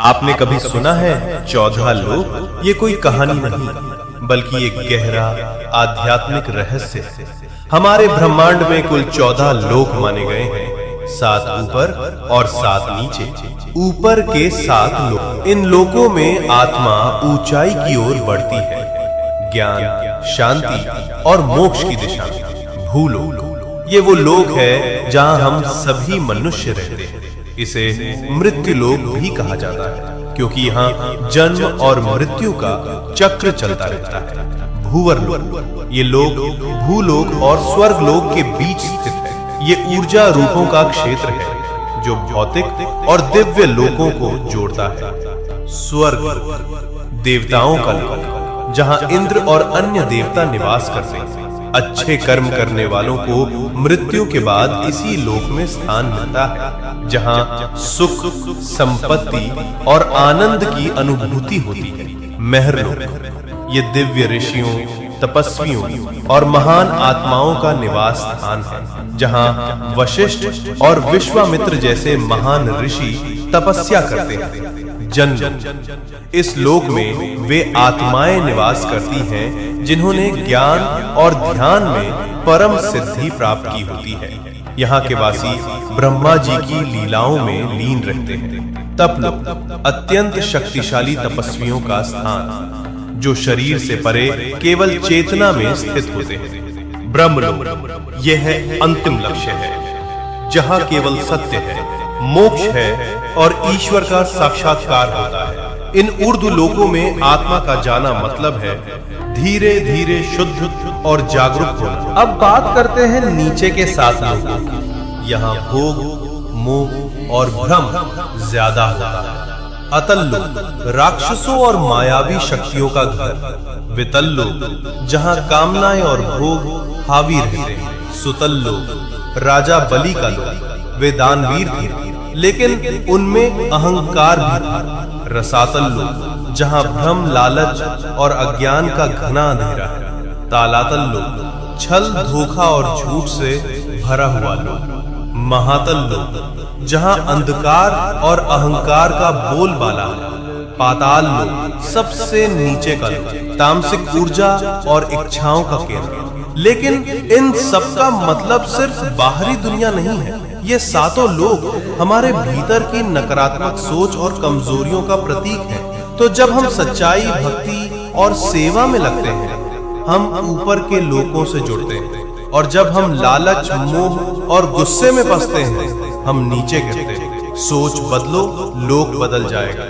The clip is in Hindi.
आपने कभी सुना है 14 लोक? ये कोई कहानी नहीं बल्कि एक गहरा आध्यात्मिक रहस्य है। हमारे ब्रह्मांड में कुल 14 लोक माने गए हैं, 7 ऊपर और 7 नीचे। ऊपर के 7 लोक, इन लोकों में आत्मा ऊंचाई की ओर बढ़ती है, ज्ञान, शांति और मोक्ष की दिशा में। भूलोक, ये वो लोक है जहां हम सभी मनुष्य रहते हैं। इसे मृत्यु लोक भी कहा जाता है क्योंकि यहाँ जन्म और मृत्यु का चक्र चलता रहता है। भूवर लोक, ये लोक भूलोक और स्वर्ग लोक के बीच स्थित है। ये ऊर्जा रूपों का क्षेत्र है जो भौतिक और दिव्य लोकों को जोड़ता है। स्वर्ग, देवताओं का लोक, जहां इंद्र और अन्य देवता निवास करते हैं। अच्छे कर्म करने वालों को मृत्यु के बाद इसी लोक में स्थान मिलता है, जहां सुख, संपत्ति और आनंद की अनुभूति होती है। महरलोक, ये दिव्य ऋषियों, तपस्वियों और महान आत्माओं का निवास स्थान है, जहां वशिष्ठ और विश्वामित्र जैसे महान ऋषि तपस्या करते हैं। जन्म, इस लोक में वे आत्माएं निवास करती हैं जिन्होंने ज्ञान और ध्यान में परम सिद्धि प्राप्त की होती है। यहाँ के वासी ब्रह्मा जी की लीलाओं में लीन रहते हैं। तपलोक, अत्यंत शक्तिशाली तपस्वियों का स्थान जो शरीर से परे केवल चेतना में स्थित होते हैं। ब्रह्मलोक, यह है अंतिम लक्ष्य है, जहाँ केवल सत्य है, मोक्ष है और ईश्वर का साक्षात्कार होता है। इन ऊर्ध्व लोकों में आत्मा का जाना मतलब है धीरे धीरे शुद्ध और जागरूक होना। अब बात करते हैं नीचे के 7 लोकों की। यहाँ भोग, मोह और भ्रम ज्यादा होता है। अतल लोक, राक्षसों और मायावी शक्तियों का घर। वितल लोक, जहाँ कामनाएं और भोग हावी रहते हैं। सुतल लोक, राजा बलि का लोक। वे दानवीर थे लेकिन उनमें अहंकार भी था। रसातल लोक, जहां भ्रम, लालच और अज्ञान का घना अंधेरा है। तालातल लोक, छल, धोखा और झूठ से भरा हुआ लोक। महातल लोक, जहां अंधकार और अहंकार का बोलबाला है। पाताल लोक, सबसे नीचे का लोक, तामसिक ऊर्जा और इच्छाओं का केंद्र। लेकिन इन सब का मतलब सिर्फ बाहरी दुनिया नहीं है। ये 7 लोक हमारे भीतर की नकारात्मक सोच और कमजोरियों का प्रतीक है। तो जब हम सच्चाई, भक्ति और सेवा में लगते हैं, हम ऊपर के लोकों से जुड़ते हैं, और जब हम लालच, मोह और गुस्से में फंसते हैं, हम नीचे गिरते हैं। सोच बदलो, लोक बदल जाएगा।